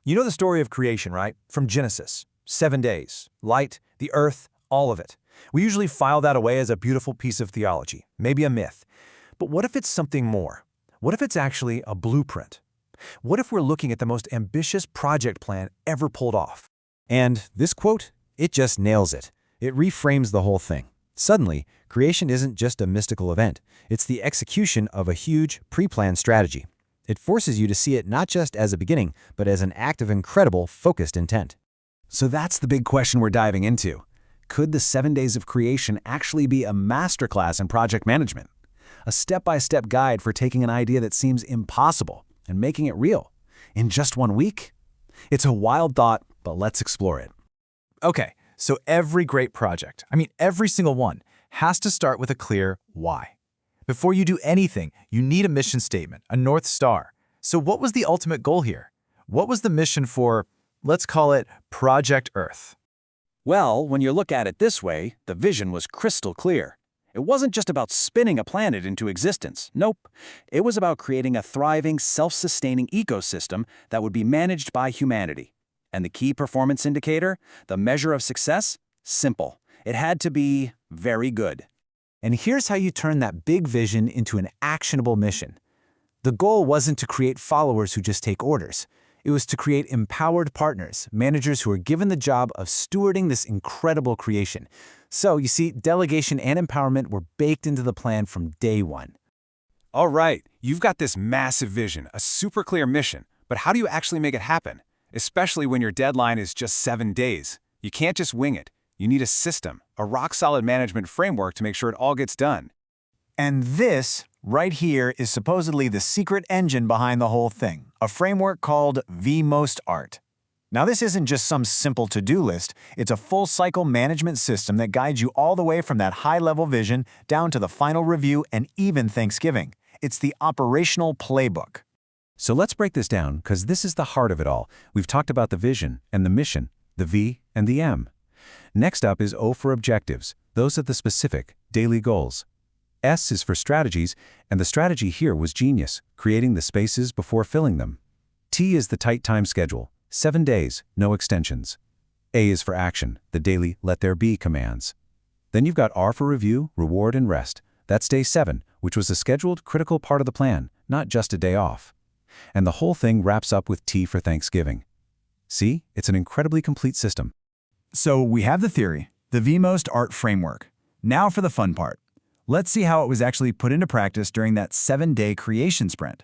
You know the story of creation, right? From Genesis. 7 days. Light, the earth, all of it. We usually file that away as a beautiful piece of theology, maybe a myth. But what if it's something more? What if it's actually a blueprint? What if we're looking at the most ambitious project plan ever pulled off? And this quote, it just nails it. It reframes the whole thing. Suddenly, creation isn't just a mystical event. It's the execution of a huge, pre-planned strategy. It forces you to see it not just as a beginning, but as an act of incredible, focused intent. So that's the big question we're diving into. Could the 7 days of creation actually be a masterclass in project management? A step-by-step guide for taking an idea that seems impossible and making it real in just 1 week? It's a wild thought, but let's explore it. Okay, so every great project, every single one, has to start with a clear why. Before you do anything, you need a mission statement, a North Star. So what was the ultimate goal here? What was the mission for, let's call it, Project Earth? Well, when you look at it this way, the vision was crystal clear. It wasn't just about spinning a planet into existence. Nope. It was about creating a thriving, self-sustaining ecosystem that would be managed by humanity. And the key performance indicator, the measure of success? Simple. It had to be very good. And here's how you turn that big vision into an actionable mission. The goal wasn't to create followers who just take orders. It was to create empowered partners, managers who are given the job of stewarding this incredible creation. So, you see, delegation and empowerment were baked into the plan from day one. All right, you've got this massive vision, a super clear mission, but how do you actually make it happen? Especially when your deadline is just 7 days. You can't just wing it. You need a system, a rock-solid management framework to make sure it all gets done. And this, right here, is supposedly the secret engine behind the whole thing, a framework called vMostArt. Now, this isn't just some simple to-do list, it's a full-cycle management system that guides you all the way from that high-level vision down to the final review and even Thanksgiving. It's the operational playbook. So let's break this down, because this is the heart of it all. We've talked about the vision and the mission, the V and the M. Next up is O for objectives. Those are the specific, daily goals. S is for strategies, and the strategy here was genius, creating the spaces before filling them. T is the tight time schedule, 7 days, no extensions. A is for action, the daily let there be commands. Then you've got R for review, reward, and rest. That's day 7, which was a scheduled, critical part of the plan, not just a day off. And the whole thing wraps up with T for Thanksgiving. See, it's an incredibly complete system. So we have the theory, the vMostArt framework. Now for the fun part. Let's see how it was actually put into practice during that 7-day creation sprint.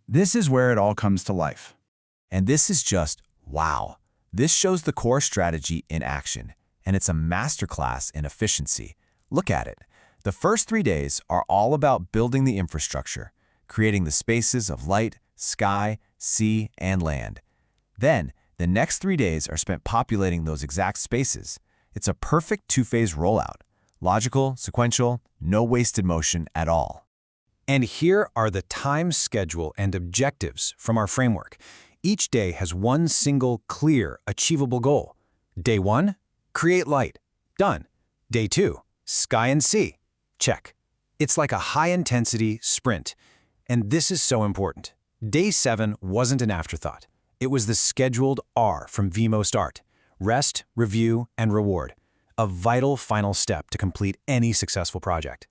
This is where it all comes to life. And this is just wow. This shows the core strategy in action, and it's a masterclass in efficiency. Look at it. The first 3 days are all about building the infrastructure, creating the spaces of light, sky, sea, and land. Then, the next 3 days are spent populating those exact spaces. It's a perfect 2-phase rollout. Logical, sequential, no wasted motion at all. And here are the time schedule and objectives from our framework. Each day has one single, clear, achievable goal. Day 1, create light. Done. Day 2, sky and sea. Check. It's like a high-intensity sprint. And this is so important. Day 7 wasn't an afterthought. It was the scheduled R from vMostArt. Rest, review, and reward. A vital final step to complete any successful project.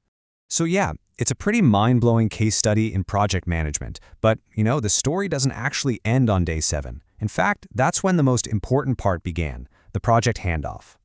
So yeah, it's a pretty mind-blowing case study in project management. But, the story doesn't actually end on day 7. In fact, that's when the most important part began, the project handoff.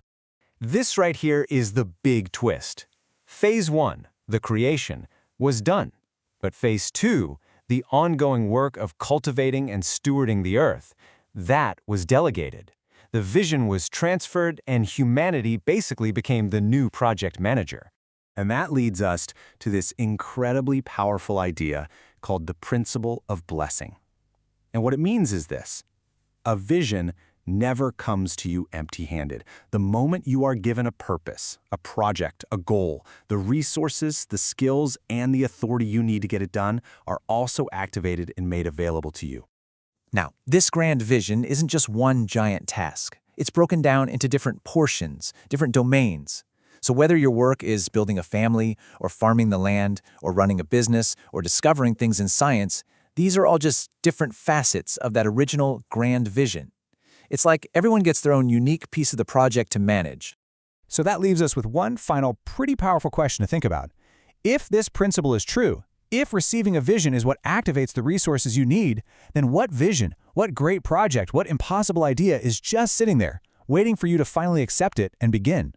This right here is the big twist. Phase 1, the creation, was done. But Phase 2, the ongoing work of cultivating and stewarding the earth, that was delegated. The vision was transferred, and humanity basically became the new project manager. And that leads us to this incredibly powerful idea called the principle of blessing. And what it means is this: a vision never comes to you empty-handed. The moment you are given a purpose, a project, a goal, the resources, the skills, and the authority you need to get it done are also activated and made available to you. Now, this grand vision isn't just one giant task. It's broken down into different portions, different domains. So whether your work is building a family, or farming the land, or running a business, or discovering things in science, These are all just different facets of that original grand vision. It's like everyone gets their own unique piece of the project to manage. So that leaves us with one final pretty powerful question to think about. If this principle is true, if receiving a vision is what activates the resources you need, then what vision, what great project, what impossible idea is just sitting there, waiting for you to finally accept it and begin?